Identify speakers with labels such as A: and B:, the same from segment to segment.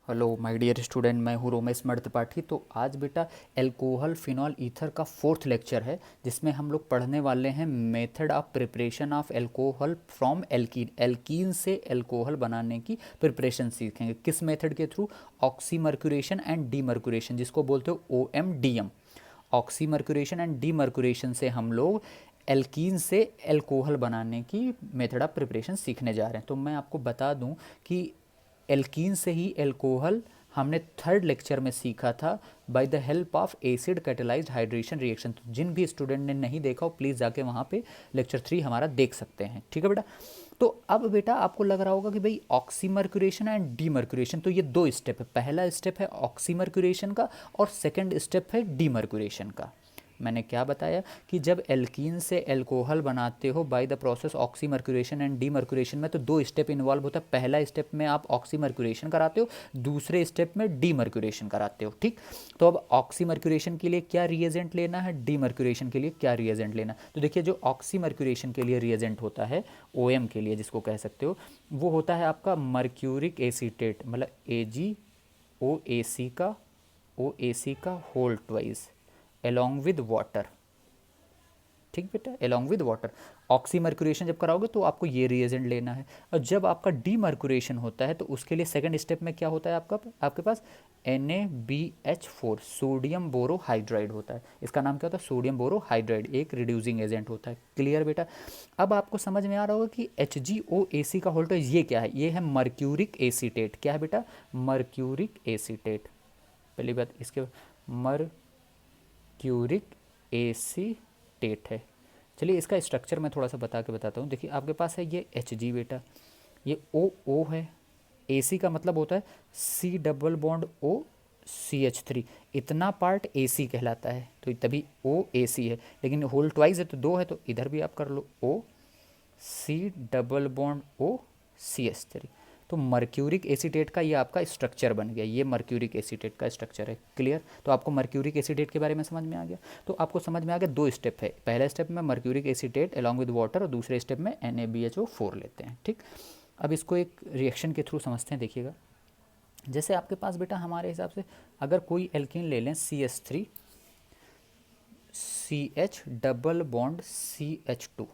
A: Hello my dear student, मैं हूँ रोमेश मर्द त्रिपाठी। तो आज बेटा एल्कोहल फिनॉल ईथर का फोर्थ लेक्चर है, जिसमें हम लोग पढ़ने वाले हैं method of preparation of alcohol from alkene. Alkene से एल्कोहल बनाने की प्रिपरेशन सीखेंगे। किस मेथड के थ्रू? ऑक्सीमर्क्यूरेशन एंड डीमर्क्यूरेशन, जिसको बोलते हो OMDM। ऑक्सीमर्क्यूरेशन एंड डीमर्क्यूरेशन से हम लोग एल्कीन से एल्कोहल बनाने की मेथड ऑफ प्रिपरेशन सीखने जा रहे हैं। तो मैं आपको बता दूं कि एल्कीन से ही एल्कोहल हमने थर्ड लेक्चर में सीखा था by the help of acid catalysed hydration reaction. तो जिन भी स्टूडेंट ने नहीं देखा हो प्लीज़ जाके वहाँ पे लेक्चर 3 हमारा देख सकते हैं। ठीक है बेटा। तो अब बेटा आपको लग रहा होगा कि भाई ऑक्सीमर्क्यूरेशन एंड डीमर्क्यूरेशन, तो ये दो स्टेप है। पहला स्टेप है ऑक्सीमर्क्यूरेशन का और सेकंड स्टेप है डीमर्क्यूरेशन का। मैंने क्या बताया कि जब एल्कीन से एल्कोहल बनाते हो by the process oxymercuration and demercuration में, तो दो स्टेप इन्वॉल्व होता है। पहला स्टेप में आप ऑक्सीमर्क्यूरेशन कराते हो, दूसरे स्टेप में डीमर्क्यूरेशन कराते हो। ठीक। तो अब ऑक्सीमर्क्यूरेशन के लिए क्या रिएजेंट लेना है, डीमर्क्यूरेशन के लिए क्या रिएजेंट लेना है। तो देखिए, जो ऑक्सीमर्क्यूरेशन के लिए रिएजेंट होता है, OM के लिए जिसको कह सकते हो, वो होता है आपका मर्क्यूरिक एसीटेट, मतलब AgOAc का whole twice along with water. ठीक बेटा, along with वाटर। ऑक्सीमर्क्यूरेशन जब कराओगे तो आपको ये रिएजेंट लेना है। और जब आपका डीमर्क्यूरेशन होता है तो उसके लिए सेकंड स्टेप में क्या होता है आपके पास NaBH4 सोडियम बोरोहाइड्राइड होता है। इसका नाम क्या होता है? सोडियम बोरोहाइड्राइड, एक रिड्यूसिंग एजेंट होता है। क्लियर बेटा। अब आपको समझ में आ रहा होगा कि HgOAc का होल्ट ये क्या है? ये है मर्क्यूरिक एसीटेट। क्या है बेटा? Mercuric acetate. पहली बात इसके मर्क्यूरिक एसीटेट है। चलिए इसका स्ट्रक्चर मैं थोड़ा सा बताता हूँ। देखिए आपके पास है ये Hg बेटा, ये OO है। AC का मतलब होता है C double bond O CH3, इतना पार्ट AC कहलाता है, तो तभी OAC है। लेकिन होल ट्वाइस है तो दो है, तो इधर भी आप कर लो O C double bond O CH3। तो मर्क्यूरिक एसीटेट का ये आपका स्ट्रक्चर बन गया। ये मर्क्यूरिक एसीटेट का स्ट्रक्चर है। क्लियर। तो आपको मर्क्यूरिक एसीटेट के बारे में समझ में आ गया। तो आपको समझ में आ गया, दो स्टेप है। पहला स्टेप में mercuric acetate along with water, और दूसरे स्टेप में NaBHO4 लेते हैं। ठीक। अब इसको एक रिएक्शन के थ्रू समझते हैं। देखिएगा, जैसे आपके पास बेटा हमारे हिसाब से अगर कोई एल्कीन ले लें CH3 CH double bond CH2,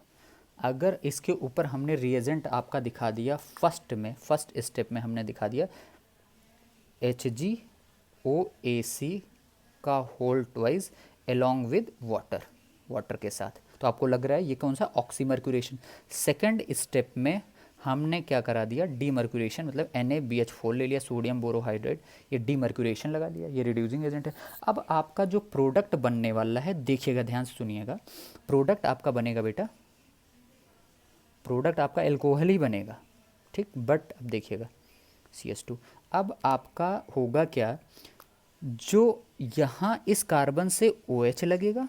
A: अगर इसके ऊपर हमने रिएजेंट आपका दिखा दिया फर्स्ट स्टेप में हमने दिखा दिया HgOAc का whole twice along with water के साथ, तो आपको लग रहा है ये कौन सा? ऑक्सीमर्क्यूरेशन। सेकंड स्टेप में हमने क्या करा दिया? डीमर्क्यूरेशन, मतलब NaBH4 ले लिया, सोडियम बोरोहाइड्राइड, ये डीमर्क्यूरेशन लगा दिया, ये रिड्यूसिंग एजेंट है। अब आपका जो प्रोडक्ट बनने वाला है, देखिएगा ध्यान से सुनिएगा, प्रोडक्ट आपका बनेगा बेटा, प्रोडक्ट आपका एल्कोहल ही बनेगा। ठीक। बट अब देखिएगा CH2, अब आपका होगा क्या? जो यहाँ इस कार्बन से OH लगेगा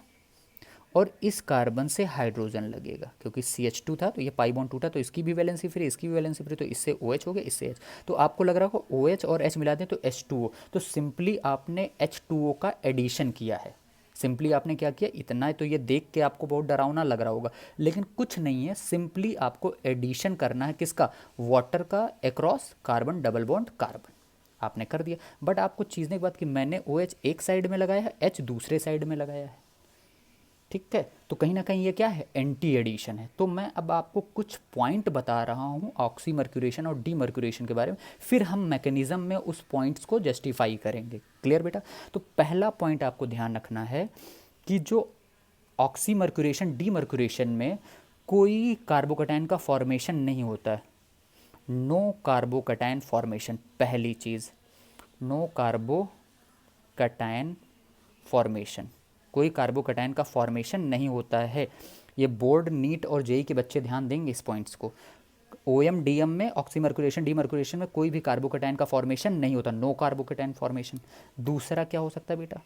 A: और इस कार्बन से हाइड्रोजन लगेगा, क्योंकि CH2 था तो ये पाई बॉन्ड टूटा, तो इसकी भी वैलेंसी फ्री, इसकी भी वैलेंसी फ्री, तो इससे OH हो गया, इससे H। तो आपको लग रहा होगा OH और H मिला दें तो H2O, तो सिंपली आपने H2O का एडिशन किया है। सिंपली आपने क्या किया? इतना है। तो ये देख के आपको बहुत डरावना लग रहा होगा, लेकिन कुछ नहीं है। सिंपली आपको एडिशन करना है किसका? वाटर का across carbon double bond carbon. आपने कर दिया। बट आपको चीज़ने की बात कि मैंने OH एक साइड में लगाया है, H दूसरे साइड में लगाया है। ठीक है। तो कहीं ना कहीं ये क्या है? एंटी एडिशन है। तो मैं अब आपको कुछ पॉइंट बता रहा हूँ ऑक्सीमर्क्यूरेशन और डीमर्क्यूरेशन के बारे में, फिर हम मैकेनिज्म में उस पॉइंट्स को जस्टिफाई करेंगे। क्लियर बेटा। तो पहला पॉइंट आपको ध्यान रखना है कि जो ऑक्सीमर्क्यूरेशन डीमर्क्यूरेशन में कोई कार्बोकैटायन का फॉर्मेशन नहीं होता है। नो कार्बोकैटायन फॉर्मेशन, पहली चीज़, नो कार्बोकैटायन फॉर्मेशन, कोई कार्बोकैटायन का फॉर्मेशन नहीं होता है। ये बोर्ड, नीट और जेई के बच्चे ध्यान देंगे इस पॉइंट्स को। OM-DM में, ऑक्सीमर्क्यूरेशन डीमर्क्यूरेशन में कोई भी कार्बोकैटायन का फॉर्मेशन नहीं होता, नो कार्बोकैटायन फॉर्मेशन। दूसरा क्या हो सकता है बेटा?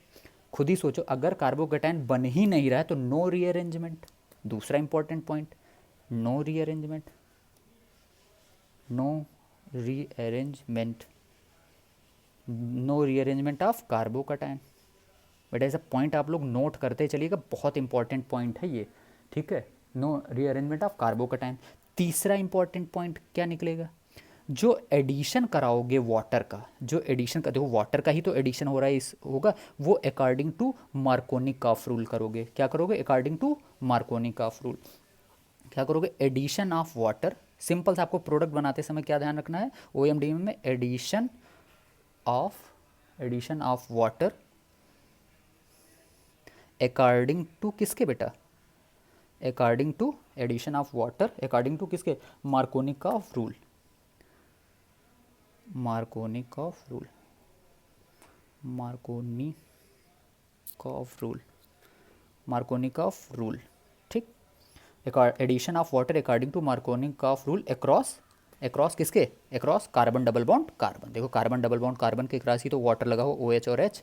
A: खुद ही सोचो, अगर कार्बोकैटायन बन ही नहीं रहा है तो नो रीअरेंजमेंट। दूसरा important point, no rearrangement, no rearrangement, no rearrangement of carbocation. बेटा ऐसा पॉइंट आप लोग नोट करते चलिएगा, बहुत इंपॉर्टेंट पॉइंट है ये। ठीक है। No rearrangement of carbocation. तीसरा इंपॉर्टेंट पॉइंट क्या निकलेगा? जो एडिशन कराओगे वाटर का, जो एडिशन का, देखो वाटर का ही तो एडिशन हो रहा है, इस होगा वो according to Markovnikov rule करोगे। क्या करोगे? According to Markovnikov rule क्या करोगे? एडिशन ऑफ वाटर, सिंपल सा आपको प्रोडक्ट बनाते समय क्या ध्यान रखना है OMDM में, addition of water according to किसके बेटा? According to addition of water according to किसके? Markovnikov rule, Markovnikov rule, Markovnikov rule, Markovnikov rule, ठीक। Addition of water according to Markovnikov rule across, across किसके? Across carbon double bond carbon. देखो carbon double bond carbon के cross ही तो water लगा हो, OH और H,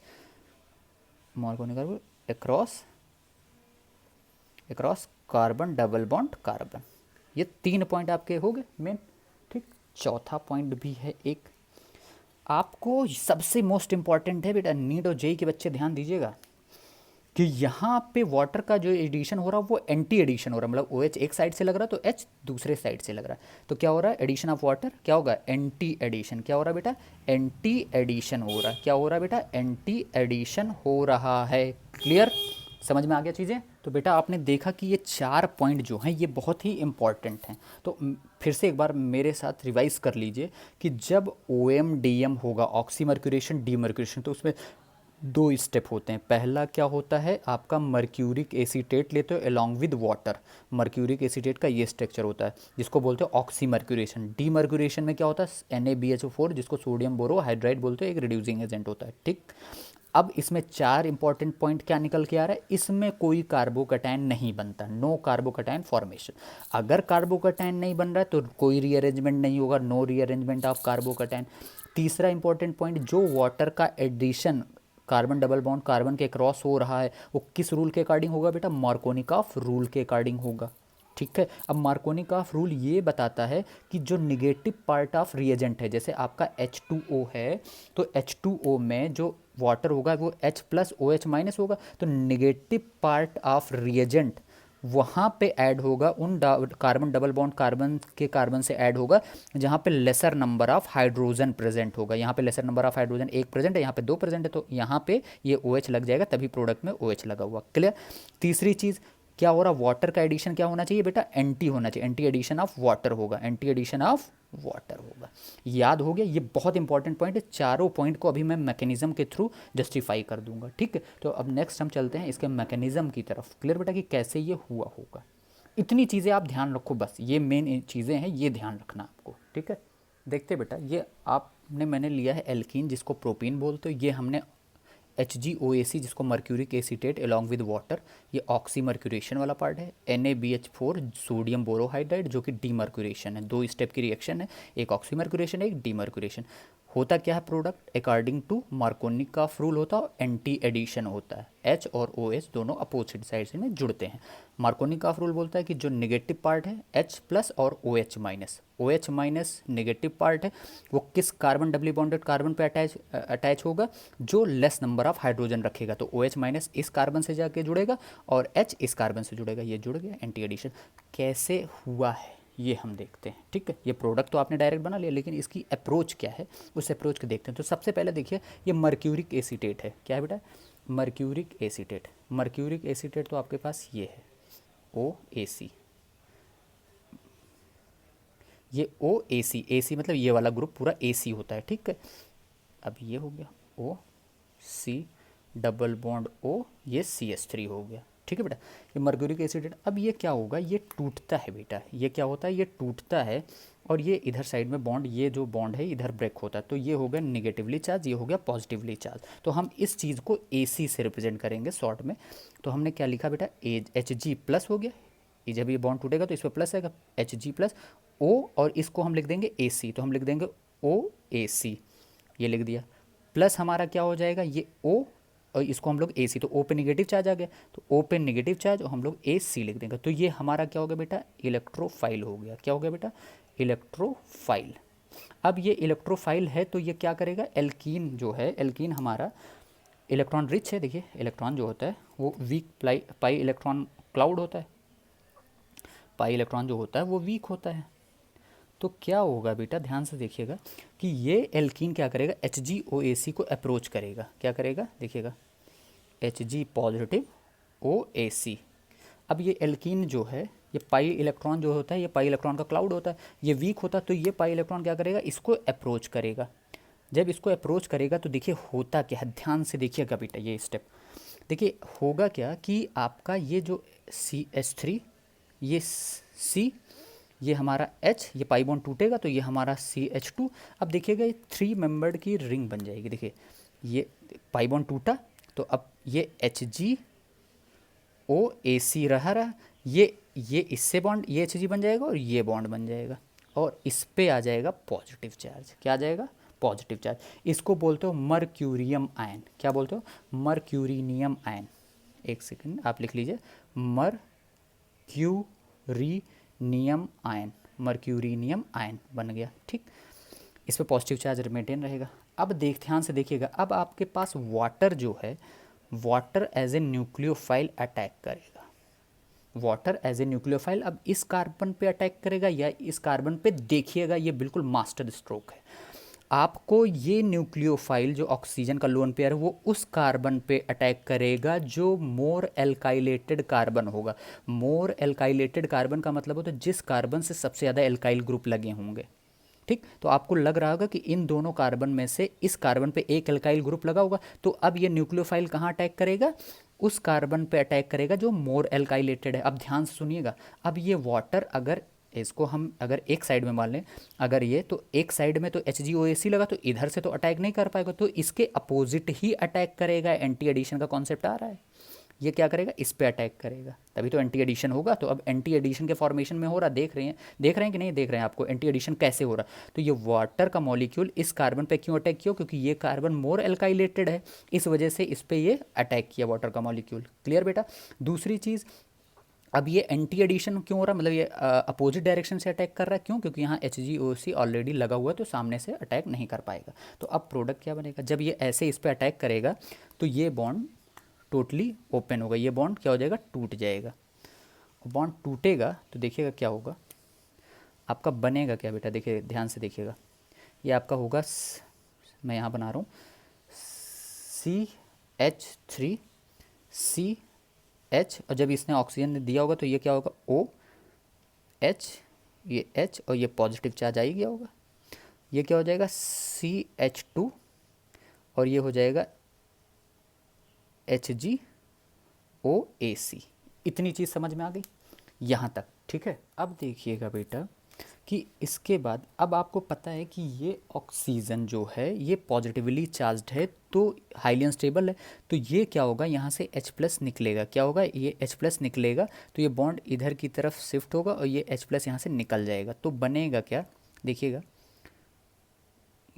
A: Markovnikov rule across, across carbon double bond carbon. ये 3 point आपके हो गए मेन, ठीक। चौथा पॉइंट भी है एक, आपको सबसे मोस्ट इंपॉर्टेंट है बेटा, नीट और जेई के बच्चे ध्यान दीजिएगा कि यहाँ पे वाटर का जो एडिशन हो रहा है वो एंटी एडिशन हो रहा है, मतलब OH एक साइड से लग रहा है तो H दूसरे साइड से लग रहा है, तो क्या हो रहा है? एडिशन ऑफ वाटर क्या होगा? Anti addition. क्या हो रहा है बेटा? एंटी एडिशन हो रहा है। क्या हो रहा है बेटा? एंटी एडिशन हो रहा है। क्लियर? समझ में आ गया चीज़ें? तो बेटा आपने देखा कि ये 4 पॉइंट जो हैं ये बहुत ही इंपॉर्टेंट हैं। तो फिर से एक बार मेरे साथ रिवाइज कर लीजिए कि जब OMDM होगा, ऑक्सीमर्क्यूरेशन डीमर्क्यूरेशन, तो उसमें 2 स्टेप होते हैं। पहला क्या होता है? आपका मर्क्यूरिक एसीटेट लेते हो along with water, mercuric acetate का ये स्ट्रक्चर होता है जिसको बोलते हो ऑक्सीमर्क्यूरेशन। डीमर्क्यूरेशन में क्या होता है? NaBHO4 जिसको सोडियम बोरोहाइड्राइड बोलते हो, एक रिड्यूसिंग एजेंट होता है, ठीक। अब इसमें 4 इंपॉर्टेंट पॉइंट क्या निकल के आ रहा है? इसमें कोई कार्बोकैटायन नहीं बनता, नो कार्बोकैटायन फॉर्मेशन। अगर कार्बोकैटायन नहीं बन रहा है तो कोई रीअरेंजमेंट नहीं होगा, नो रीअरेंजमेंट ऑफ कार्बोकैटायन। तीसरा इंपॉर्टेंट पॉइंट, जो वाटर का addition carbon double bond carbon के क्रॉस हो रहा है वो किस रूल के अकॉर्डिंग होगा बेटा? मार्कोनिकॉफ रूल के अकॉर्डिंग होगा, ठीक है। अब मार्कोनिकॉफ रूल ये बताता है कि जो निगेटिव पार्ट ऑफ रिएजेंट है, जैसे आपका H2O है तो H2O में जो वाटर होगा वो H प्लस OH माइनस होगा, तो निगेटिव पार्ट ऑफ रिएजेंट वहाँ पे ऐड होगा, उन कार्बन डबल बॉन्ड कार्बन के कार्बन से ऐड होगा जहाँ पे laser number of hydrogen present होगा। यहाँ पे laser number of hydrogen 1 present है, यहाँ पे 2 प्रेजेंट है, तो यहाँ पे ये OH लग जाएगा, तभी प्रोडक्ट में OH लगा हुआ। क्लियर? तीसरी चीज़ क्या हो रहा? वाटर का एडिशन क्या होना चाहिए बेटा? एंटी होना चाहिए, एंटी एडिशन ऑफ वाटर होगा, एंटी एडिशन ऑफ वाटर होगा। याद हो गया? ये बहुत इंपॉर्टेंट पॉइंट है। चारों पॉइंट को अभी मैं मैकेनिज्म के थ्रू जस्टिफाई कर दूंगा, ठीक है। तो अब नेक्स्ट हम चलते हैं इसके मैकेनिज्म की तरफ। क्लियर बेटा कि कैसे ये हुआ होगा? इतनी चीज़ें आप ध्यान रखो, बस ये मेन चीज़ें हैं, ये ध्यान रखना आपको, ठीक है। देखते बेटा, ये आपने मैंने लिया है एल्कीन जिसको प्रोपीन बोलते हो, ये हमने HgOAC जिसको mercuric acetate along with water, ये ऑक्सीमर्क्यूरेशन वाला पार्ट है। NaBH4 सोडियम बोरोहाइड्राइड जो कि डीमर्क्यूरेशन है। 2 स्टेप की रिएक्शन है, एक ऑक्सीमर्क्यूरेशन एक डीमर्क्यूरेशन। होता क्या है प्रोडक्ट? अकॉर्डिंग टू मार्कोनी का रूल होता है, एंटी एडिशन होता है। H और OH दोनों अपोजिट साइड से में जुड़ते हैं। मार्कोनी का रूल बोलता है कि जो नेगेटिव पार्ट है H प्लस और OH minus, OH minus negative part है वो किस कार्बन डबली बॉन्डेड कार्बन पे अटैच होगा? जो लेस नंबर ऑफ हाइड्रोजन रखेगा, तो OH माइनस इस कार्बन से जाके जुड़ेगा और H इस कार्बन से जुड़ेगा, ये जुड़ गया, एंटी एडिशन। कैसे हुआ है ये हम देखते हैं, ठीक है। ये प्रोडक्ट तो आपने डायरेक्ट बना लिया, लेकिन इसकी अप्रोच क्या है उस अप्रोच को देखते हैं। तो सबसे पहले देखिए, ये मर्क्यूरिक एसीटेट है। क्या है बेटा? Mercuric acetate. मर्क्यूरिक एसीटेट तो आपके पास ये है OAC, ये OAC, AC मतलब ये वाला ग्रुप पूरा AC होता है, ठीक है। अब ये हो गया OC डबल बॉन्ड O, ये CH3 हो गया, ठीक है बेटा। ये मर्क्यूरिक एसिड, अब ये क्या होगा? ये टूटता है बेटा, ये क्या होता है? ये टूटता है और ये इधर साइड में बॉन्ड, ये जो बॉन्ड है इधर ब्रेक होता है, तो ये हो गया निगेटिवली चार्ज, ये हो गया पॉजिटिवली चार्ज। तो हम इस चीज़ को AC से रिप्रेजेंट करेंगे शॉर्ट में। तो हमने क्या लिखा बेटा? Hg प्लस हो गया, ये जब ये बॉन्ड टूटेगा तो इस पर प्लस आएगा, Hg प्लस O, और इसको हम लिख देंगे AC, तो हम लिख देंगे OAC, ये लिख दिया। प्लस हमारा क्या हो जाएगा? ये O और इसको हम लोग AC, तो O पे निगेटिव चार्ज आ गया, तो O पे निगेटिव चार्ज और हम लोग AC लिख देंगे। तो ये हमारा क्या हो गया बेटा? इलेक्ट्रोफाइल हो गया। क्या हो गया बेटा? इलेक्ट्रोफाइल। अब ये इलेक्ट्रोफाइल है तो ये क्या करेगा? एल्कीन जो है, एल्कीन हमारा इलेक्ट्रॉन रिच है। देखिए इलेक्ट्रॉन जो होता है वो वीक पाई इलेक्ट्रॉन क्लाउड होता है, पाई इलेक्ट्रॉन जो होता है वो वीक होता है। तो क्या होगा बेटा, ध्यान से देखिएगा कि ये एल्कीन क्या करेगा, HgOAC को अप्रोच करेगा। क्या करेगा, देखिएगा, Hg पॉजिटिव OAC। अब ये एल्कीन जो है, ये पाई इलेक्ट्रॉन जो होता है, ये पाई इलेक्ट्रॉन का क्लाउड होता है, ये वीक होता है, तो ये पाई इलेक्ट्रॉन क्या करेगा, इसको अप्रोच करेगा। जब इसको अप्रोच करेगा तो देखिए होता क्या है, ध्यान से देखिएगा बेटा ये स्टेप। देखिए होगा क्या कि आपका ये जो CH3, ये C, ये हमारा H, ये पाई बॉन्ड टूटेगा तो ये हमारा CH2। अब देखिएगा ये 3 मेंबर्ड की रिंग बन जाएगी। देखिए ये पाई बॉन्ड टूटा तो अब ये HgOAC रहा, ये इससे बॉन्ड, ये Hg बन जाएगा और ये बॉन्ड बन जाएगा और इस पे आ जाएगा पॉजिटिव चार्ज। क्या आ जाएगा, पॉजिटिव चार्ज। इसको बोलते हो मर्क्यूरियम आयन। क्या बोलते हो, मर्क्यूरिनियम आयन। एक सेकंड आप लिख लीजिए, मर्क्यूरिनियम आयन, मर्क्यूरिनियम आयन बन गया। ठीक, इस पर पॉजिटिव चार्ज मेंटेन रहेगा। अब ध्यान से देखिएगा, अब आपके पास वाटर जो है, water as a nucleophile attack करेगा। वाटर एज ए न्यूक्लियोफाइल अब इस कार्बन पे अटैक करेगा या इस कार्बन पे, देखिएगा ये बिल्कुल मास्टर स्ट्रोक है। आपको ये न्यूक्लियोफाइल जो ऑक्सीजन का लोन पेयर है वो उस कार्बन पे अटैक करेगा जो मोर एल्काइलेटेड कार्बन होगा। मोर एल्काइलेटेड कार्बन का मतलब होता है जिस कार्बन से सबसे ज़्यादा एल्काइल ग्रुप लगे होंगे। ठीक, तो आपको लग रहा होगा कि इन दोनों कार्बन में से इस कार्बन पे एक एल्काइल ग्रुप लगा होगा, तो अब ये न्यूक्लियोफाइल कहाँ अटैक करेगा, उस कार्बन पे अटैक करेगा जो मोर एल्काइलेटेड है। अब ध्यान से सुनिएगा, अब ये वाटर अगर इसको हम अगर एक साइड में मान लें, अगर ये तो एक साइड में तो HgOAC लगा तो इधर से तो अटैक नहीं कर पाएगा, तो इसके अपोजिट ही अटैक करेगा। एंटी एडिशन का कॉन्सेप्ट आ रहा है, ये क्या करेगा, इस पे अटैक करेगा, तभी तो एंटी एडिशन होगा। तो अब एंटी एडिशन के फॉर्मेशन में हो रहा, देख रहे हैं कि नहीं देख रहे हैं आपको एंटी एडिशन कैसे हो रहा। तो ये वाटर का मॉलिक्यूल इस कार्बन पे क्यों अटैक किया, क्योंकि ये कार्बन मोर एल्काइलेटेड है, इस वजह से इस पे ये अटैक किया वाटर का मॉलिक्यूल। क्लियर बेटा। दूसरी चीज़, अब ये एंटी एडिशन क्यों हो रहा, मतलब ये अपोजिट डायरेक्शन से अटैक कर रहा है, क्यों, क्योंकि यहाँ HgOC ऑलरेडी लगा हुआ है तो सामने से अटैक नहीं कर पाएगा। तो अब प्रोडक्ट क्या बनेगा, जब ये ऐसे इस पर अटैक करेगा तो ये बॉन्ड टोटली ओपन होगा, ये बॉन्ड क्या हो जाएगा, टूट जाएगा। बॉन्ड टूटेगा तो देखिएगा क्या होगा, आपका बनेगा क्या बेटा, देखिए ध्यान से देखिएगा, ये आपका होगा मैं यहाँ बना रहा हूँ CH3CH, और जब इसने ऑक्सीजन दिया होगा तो ये क्या होगा, OH, ये H और ये पॉजिटिव चार्ज आ ही गया होगा, ये क्या हो जाएगा CH2 और ये हो जाएगा HgOAC। इतनी चीज़ समझ में आ गई यहाँ तक, ठीक है। अब देखिएगा बेटा कि इसके बाद अब आपको पता है कि ये ऑक्सीजन जो है ये पॉजिटिवली चार्ज्ड है तो हाईली अनस्टेबल है, तो ये क्या होगा, यहाँ से H+ निकलेगा। क्या होगा, ये H+ निकलेगा तो ये बॉन्ड इधर की तरफ शिफ्ट होगा और ये H+ यहाँ से निकल जाएगा, तो बनेगा क्या, देखिएगा,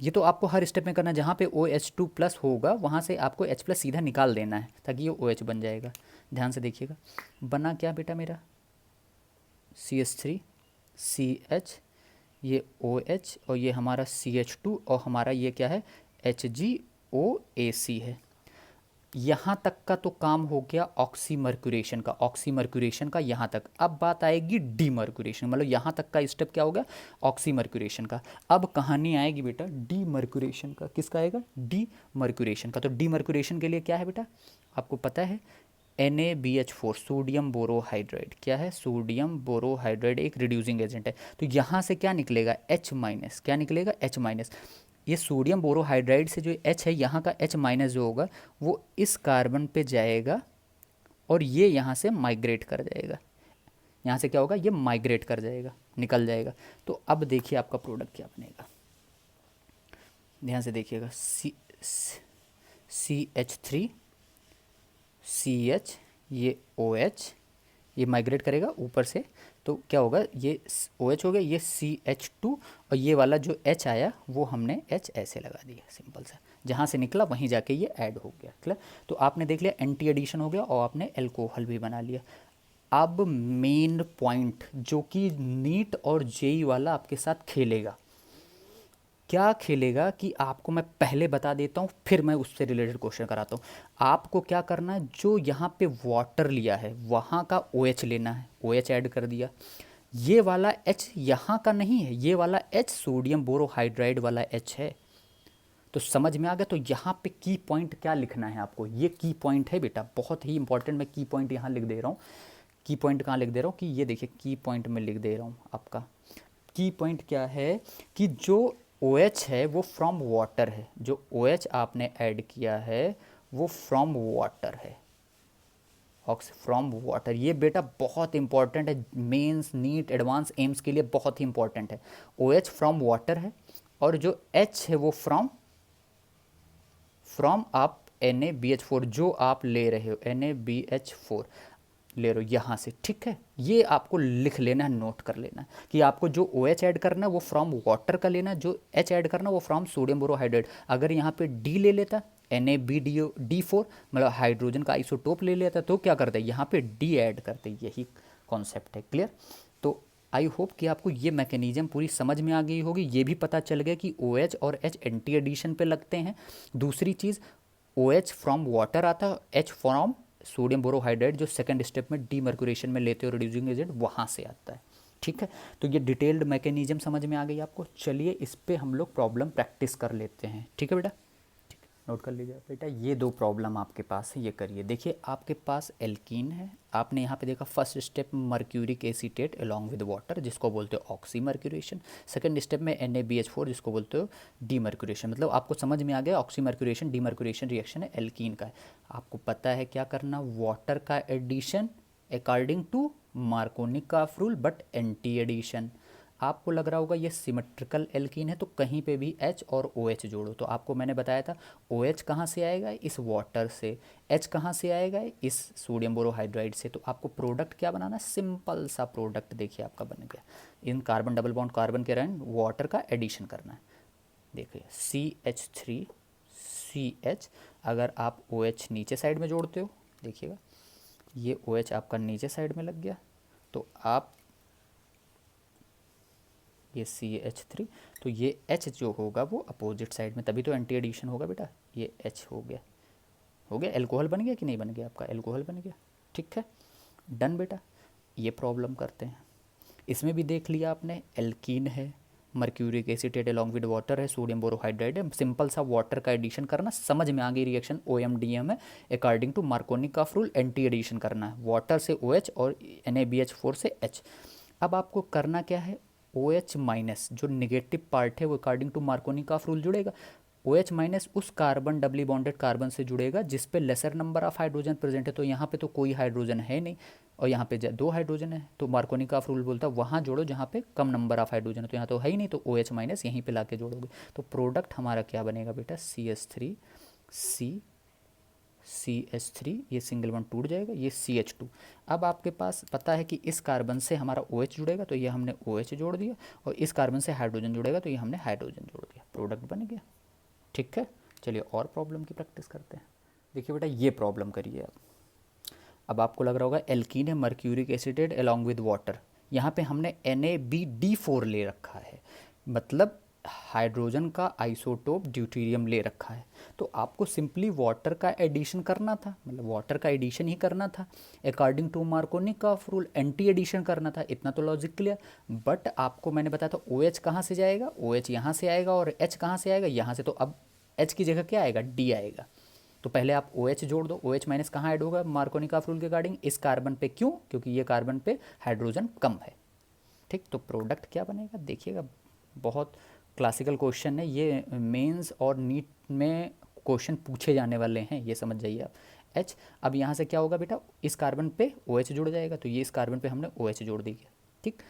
A: ये तो आपको हर स्टेप में करना है, जहाँ पे OH2+ होगा वहाँ से आपको H+ सीधा निकाल देना है ताकि ये OH बन जाएगा। ध्यान से देखिएगा, बना क्या बेटा मेरा, CH3 CH, ये OH और ये हमारा CH2 और हमारा ये क्या है, HgOAC है। यहाँ तक का तो काम हो गया ऑक्सीमर्क्यूरेशन का यहाँ तक। अब बात आएगी डीमर्क्यूरेशन, मतलब यहाँ तक का स्टेप क्या हो गया, ऑक्सीमर्क्यूरेशन का। अब कहानी आएगी बेटा डीमर्क्यूरेशन का, किसका आएगा, डीमर्क्यूरेशन का। तो डीमर्क्यूरेशन के लिए क्या है बेटा, आपको पता है NaBH4 सोडियम बोरोहाइड्राइड, क्या है, सोडियम बोरोहाइड्राइड एक रिड्यूसिंग एजेंट है। तो यहाँ से क्या निकलेगा, H-, क्या निकलेगा, H-। ये सोडियम बोरोहाइड्राइड से जो H है, यहाँ का H- जो होगा वो इस कार्बन पे जाएगा और ये यहाँ से माइग्रेट कर जाएगा, यहाँ से क्या होगा, ये माइग्रेट कर जाएगा, निकल जाएगा। तो अब देखिए आपका प्रोडक्ट क्या बनेगा, ध्यान से देखिएगा, CH3 CH, ये OH, ये माइग्रेट करेगा ऊपर से, तो क्या होगा, ये OH हो गया, ये CH2 और ये वाला जो H आया वो हमने H ऐसे लगा दिया, सिंपल सा, जहाँ से निकला वहीं जाके ये ऐड हो गया। क्लियर। तो आपने देख लिया एंटी एडिशन हो गया और आपने एल्कोहल भी बना लिया। अब मेन पॉइंट जो कि नीट और जेई वाला आपके साथ खेलेगा, क्या खेलेगा कि आपको मैं पहले बता देता हूँ फिर मैं उससे रिलेटेड क्वेश्चन कराता हूँ। आपको क्या करना है, जो यहाँ पे वाटर लिया है वहाँ का OH लेना है, OH ऐड कर दिया, ये वाला H यहाँ का नहीं है, ये वाला H सोडियम बोरोहाइड्राइड वाला H है। तो समझ में आ गया। तो यहाँ पे की पॉइंट क्या लिखना है आपको, ये की पॉइंट है बेटा, बहुत ही इंपॉर्टेंट। मैं की पॉइंट यहाँ लिख दे रहा हूँ। की पॉइंट कहाँ लिख दे रहा हूँ कि ये देखिए की पॉइंट में लिख दे रहा हूँ आपका। की पॉइंट क्या है कि जो OH है वो फ्रॉम वाटर है, जो OH आपने ऐड किया है वो फ्रॉम वाटर है, ऑक्स फ्रॉम वाटर। ये बेटा बहुत इंपॉर्टेंट है, मेंस नीट एडवांस एम्स के लिए बहुत ही इंपॉर्टेंट है। OH फ्रॉम वाटर है और जो H है वो फ्रॉम फ्रॉम आप NaBH4 जो आप ले रहे हो, NaBH4 ले रहे हो यहाँ से, ठीक है। ये आपको लिख लेना है, नोट कर लेना है कि आपको जो OH ऐड करना है वो फ्रॉम वाटर का लेना है, जो H ऐड करना है वो फ्रॉम सोडियम बोरोहाइड्रेट। अगर यहाँ पे D ले लेता, NaBD4 मतलब हाइड्रोजन का आइसोटोप ले लेता, तो क्या करते हैं यहाँ पे D ऐड करते, यही कॉन्सेप्ट है। क्लियर। तो आई होप कि आपको ये मैकेनिज्म पूरी समझ में आ गई होगी। ये भी पता चल गया कि OH और H एंटी एडिशन पे लगते हैं। दूसरी चीज़, OH फ्रॉम वाटर आता है, H फ्रॉम सोडियम बोरोहाइड्रेट जो सेकंड स्टेप में डीमर्क्यूरेशन में लेते हो रिड्यूसिंग एजेंट, वहाँ से आता है। ठीक है। तो ये डिटेल्ड मैकेनिज्म समझ में आ गई आपको। चलिए इस पे हम लोग प्रॉब्लम प्रैक्टिस कर लेते हैं। ठीक है बेटा, नोट कर लीजिए बेटा। ये दो प्रॉब्लम आपके पास है, ये करिए। देखिए आपके पास एल्कीन है, आपने यहाँ पे देखा first step mercuric acetate along with water जिसको बोलते हो ऑक्सी मर्क्यूरेशन, सेकंड स्टेप में NaBH4 जिसको बोलते हो डीमर्क्यूरेशन। मतलब आपको समझ में आ गया ऑक्सी मर्क्यूरेशन डीमर्क्यूरेशन रिएक्शन है एल्कीन का है। आपको पता है क्या करना, वाटर का एडिशन अकॉर्डिंग टू मार्कोनी का रूल बट एंटी एडिशन। आपको लग रहा होगा ये सिमेट्रिकल एल्कीन है तो कहीं पे भी H और OH जोड़ो। तो आपको मैंने बताया था OH कहाँ से आएगा, इस वाटर से, H कहाँ से आएगा, इस सोडियम बोरोहाइड्राइड से। तो आपको प्रोडक्ट क्या बनाना, सिंपल सा प्रोडक्ट देखिए आपका बन गया। इन कार्बन डबल बॉन्ड कार्बन के रेंड वाटर का एडिशन करना है। देखिए CH3CH, अगर आप OH नीचे साइड में जोड़ते हो, देखिएगा ये OH आपका नीचे साइड में लग गया, तो आप ये CH3, तो ये H जो होगा वो अपोजिट साइड में, तभी तो एंटी एडिशन होगा बेटा। ये H हो गया, हो गया एल्कोहल बन गया कि नहीं बन गया, आपका एल्कोहल बन गया। ठीक है, डन बेटा। ये प्रॉब्लम करते हैं। इसमें भी देख लिया आपने, एल्कीन है, mercuric acetate along with water है, सोडियम बोरोहाइड्राइड है। सिंपल सा वाटर का एडिशन करना, समझ में आ गई रिएक्शन OMDM है। अकॉर्डिंग टू मार्कोनी का रूल एंटी एडिशन करना है, वाटर से OH और NaBH4 से H। अब आपको करना क्या है, OH माइनस जो नेगेटिव पार्ट है वो अकॉर्डिंग टू मार्कोनी का रूल जुड़ेगा। OH माइनस उस कार्बन डबली बॉन्डेड कार्बन से जुड़ेगा जिस पे laser number of hydrogen present है। तो यहाँ पे तो कोई हाइड्रोजन है नहीं और यहाँ पे दो हाइड्रोजन है, तो मार्कोनी का रूल बोलता है वहाँ जोड़ो जहाँ पे कम नंबर ऑफ हाइड्रोजन है। तो यहाँ तो है ही नहीं, तो OH माइनस यहीं पे लाके जोड़ोगे। तो प्रोडक्ट हमारा क्या बनेगा बेटा, CH3 ये सिंगल वन टूट जाएगा, ये CH2। अब आपके पास पता है कि इस कार्बन से हमारा OH जुड़ेगा तो ये हमने OH जोड़ दिया, और इस कार्बन से हाइड्रोजन जुड़ेगा तो ये हमने हाइड्रोजन जोड़ दिया, प्रोडक्ट बन गया। ठीक है, चलिए और प्रॉब्लम की प्रैक्टिस करते हैं। देखिए बेटा ये प्रॉब्लम करिए आप। अब आपको लग रहा होगा एल्कीन है, mercuric acetate along with water, यहाँ पे हमने NaBD4 ले रखा है, मतलब हाइड्रोजन का आइसोटोप ड्यूटेरियम ले रखा है। तो आपको सिंपली वाटर का एडिशन करना था, मतलब वाटर का एडिशन ही करना था अकॉर्डिंग टू मार्कोनी का रूल, एंटी एडिशन करना था। इतना तो लॉजिक क्लियर। बट आपको मैंने बताया था OH कहाँ से जाएगा, OH यहाँ से आएगा, और H कहाँ से आएगा, यहाँ से। तो अब H की जगह क्या आएगा, D आएगा। तो पहले आप OH जोड़ दो, OH माइनस कहाँ ऐड होगा मार्कोनी का रूल के अकॉर्डिंग, इस कार्बन पे। क्यों, क्योंकि ये कार्बन पे हाइड्रोजन कम है। ठीक, तो प्रोडक्ट क्या बनेगा देखिएगा, बहुत क्लासिकल क्वेश्चन है ये, मेंस और नीट में क्वेश्चन पूछे जाने वाले हैं, ये समझ जाइए आप। H, अब यहाँ से क्या होगा बेटा, इस कार्बन पे OH जुड़ जाएगा, तो ये इस कार्बन पे हमने OH जोड़ दिया। ठीक,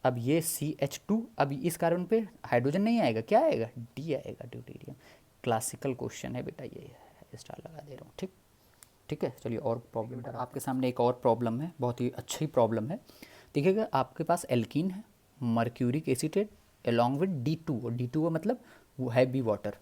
A: अब ये CH2, अब इस कार्बन पे हाइड्रोजन नहीं आएगा, क्या आएगा, D आएगा, ड्यूटेरियम। क्लासिकल क्वेश्चन है बेटा, ये स्टार लगा दे रहा हूँ। ठीक, ठीक है, चलिए और प्रॉब्लम बेटा आपके सामने एक और प्रॉब्लम है, बहुत ही अच्छी प्रॉब्लम है। देखिएगा आपके पास एल्कीन है, mercuric acetate along with D2, और D2 मतलब वो है भी वाटर।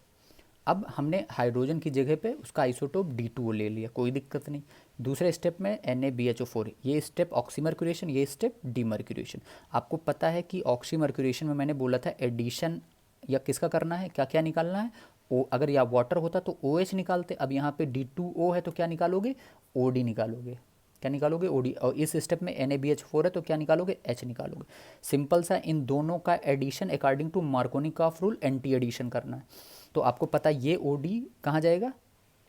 A: अब हमने हाइड्रोजन की जगह पे उसका आइसोटोप D2 ले लिया, कोई दिक्कत नहीं। दूसरे स्टेप में NaBHO4, ये स्टेप ऑक्सीमर्क्यूरेशन, ये स्टेप डीमर्क्यूरेशन। आपको पता है कि ऑक्सीमर्क्यूरेशन में मैंने बोला था एडिशन या किसका करना है, क्या क्या निकालना है, अगर यहाँ वाटर होता तो OH निकालते, अब यहाँ पे D2O है तो क्या निकालोगे, OD निकालोगे। क्या निकालोगे OD, और इस स्टेप में NaBH4 है तो क्या निकालोगे, H निकालोगे। सिंपल सा, इन दोनों का addition according to Markovnikov rule anti addition करना है। तो आपको पता है ये OD कहाँ जाएगा,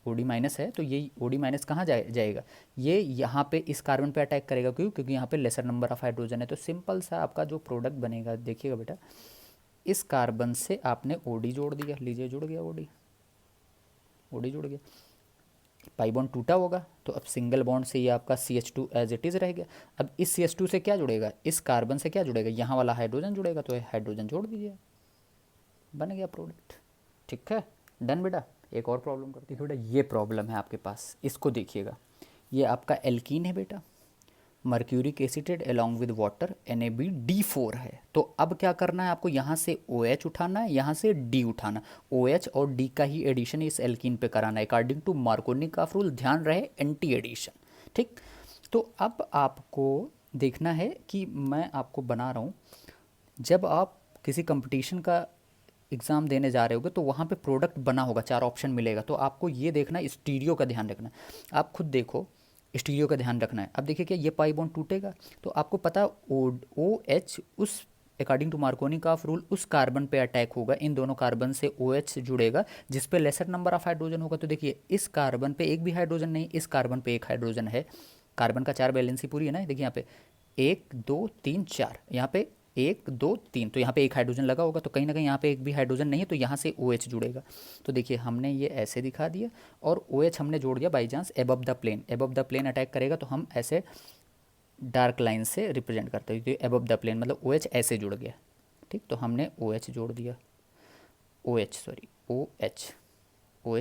A: OD माइनस है तो ये OD माइनस कहाँ जाएगा, ये यहाँ पे इस कार्बन पे अटैक करेगा, क्यों, क्योंकि यहाँ पे लेसर नंबर ऑफ हाइड्रोजन है। तो सिंपल सा आपका जो प्रोडक्ट बनेगा, देखिएगा बेटा, इस कार्बन से आपने OD जोड़ दिया, लीजिए जुड़ गया OD जुड़ गया, पाई बॉन्ड टूटा होगा तो अब सिंगल बॉन्ड से ये आपका CH2 एज इट इज़ रह गया। अब इस CH2 से क्या जुड़ेगा, इस कार्बन से क्या जुड़ेगा, यहाँ वाला हाइड्रोजन जुड़ेगा, तो हाइड्रोजन जोड़ दीजिए, बन गया प्रोडक्ट। ठीक है, डन बेटा। एक और प्रॉब्लम करते हैं बेटा, ये प्रॉब्लम है आपके पास, इसको देखिएगा, ये आपका एल्कीन है बेटा, mercuric acetate along with water, NaBD4 है। तो अब क्या करना है आपको, यहाँ से OH उठाना है, यहाँ से D उठाना, OH और D का ही एडिशन इस एल्कीन पे कराना है अकॉर्डिंग टू मार्कोनिकॉफ रूल, ध्यान रहे एंटी एडिशन। ठीक, तो अब आपको देखना है कि मैं आपको बना रहा हूँ, जब आप किसी कंपटीशन का एग्ज़ाम देने जा रहे होगे तो वहाँ पे प्रोडक्ट बना होगा, 4 ऑप्शन मिलेगा, तो आपको ये देखना है, स्टीरियो का ध्यान रखना है। आप खुद देखो, स्टीरियो का ध्यान रखना है। अब देखिए क्या ये पाई बॉन्ड टूटेगा तो आपको पता OH उस अकॉर्डिंग टू मार्कोनिकॉफ रूल उस कार्बन पे अटैक होगा, इन दोनों कार्बन से OH जुड़ेगा जिस पे लेसर नंबर ऑफ हाइड्रोजन होगा। तो देखिए इस कार्बन पे एक भी हाइड्रोजन नहीं, इस कार्बन पे एक हाइड्रोजन है, कार्बन का 4 बैलेंसी पूरी है ना, देखिए यहाँ पे 1 2 3 4, यहाँ पे 1 2 3, तो यहाँ पे एक हाइड्रोजन लगा होगा, तो कहीं ना कहीं यहाँ पे एक भी हाइड्रोजन नहीं है, तो यहाँ से OH जुड़ेगा। तो देखिए हमने ये ऐसे दिखा दिया और OH हमने जोड़ दिया by chance above the plane attack करेगा तो हम ऐसे डार्क लाइन से रिप्रेजेंट करते हैं, क्योंकि एबव द प्लेन मतलब OH ऐसे जुड़ गया। ठीक, तो हमने OH जोड़ दिया, OH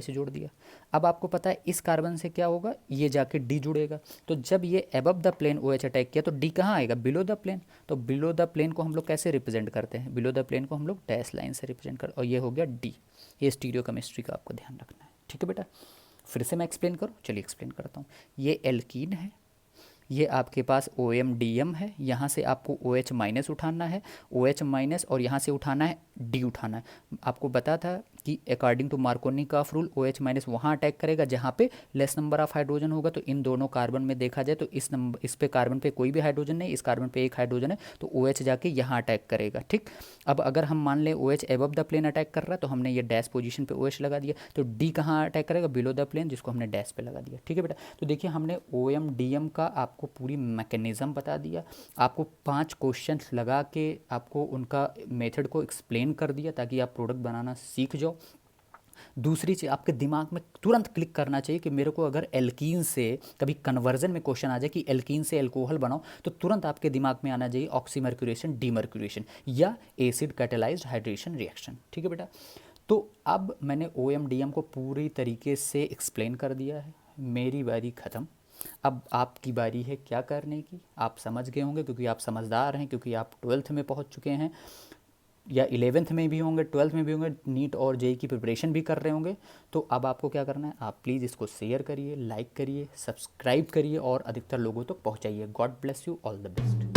A: जोड़ दिया। अब आपको पता है इस कार्बन से क्या होगा, ये जाके D जुड़ेगा, तो जब ये above the plane OH attack किया तो D कहाँ आएगा, बिलो द प्लेन। तो बिलो द प्लेन को हम लोग कैसे रिप्रेजेंट करते हैं, बिलो द प्लेन को हम लोग डैश लाइन से रिप्रेजेंट करते, और ये हो गया D। ये स्टीरियो केमिस्ट्री का आपको ध्यान रखना है। ठीक है बेटा, फिर से मैं एक्सप्लेन करूँ, चलिए एक्सप्लेन करता हूँ। ये एल्कीन है, ये आपके पास OMDM है, यहाँ से आपको OH माइनस उठाना है, OH माइनस, और यहाँ से उठाना है D उठाना है। आपको पता था कि according to Markovnikov rule OH minus वहाँ अटैक करेगा जहाँ पे लेस नंबर ऑफ हाइड्रोजन होगा। तो इन दोनों कार्बन में देखा जाए तो इस पे कार्बन पे कोई भी हाइड्रोजन नहीं, इस कार्बन पे एक हाइड्रोजन है, तो OH जाके यहाँ अटैक करेगा। ठीक, अब अगर हम मान लें OH above the plane attack कर रहा है तो हमने ये डैश पोजीशन पे OH लगा दिया, तो D कहाँ अटैक करेगा, बिलो द प्लेन, जिसको हमने डैश पे लगा दिया। ठीक है बेटा, तो देखिए हमने OMDM का आपको पूरी मैकेनिज़्म बता दिया, आपको 5 क्वेश्चंस लगा के आपको उनका मेथड को एक्सप्लेन कर दिया ताकि आप प्रोडक्ट बनाना सीख जाओ। दूसरी चीज़, आपके दिमाग में तुरंत क्लिक करना चाहिए कि मेरे को अगर एल्कीन से कभी कन्वर्जन में क्वेश्चन आ जाए कि एल्कीन से एल्कोहल बनाओ, तो तुरंत आपके दिमाग में आना चाहिए ऑक्सीमर्क्यूरेशन डीमर्क्यूरेशन या एसिड कैटेलाइज्ड हाइड्रेशन रिएक्शन। ठीक है बेटा, तो अब मैंने OMDM को पूरी तरीके से एक्सप्लेन कर दिया है, मेरी बारी ख़त्म। अब आपकी बारी है क्या करने की, आप समझ गए होंगे क्योंकि आप समझदार हैं, क्योंकि आप 12th में पहुंच चुके हैं या 11th में भी होंगे, 12th में भी होंगे, नीट और JEE की प्रिपरेशन भी कर रहे होंगे। तो अब आपको क्या करना है, आप प्लीज़ इसको शेयर करिए, लाइक करिए, सब्सक्राइब करिए और अधिकतर लोगों तक पहुंचाइए। God bless you, all the best.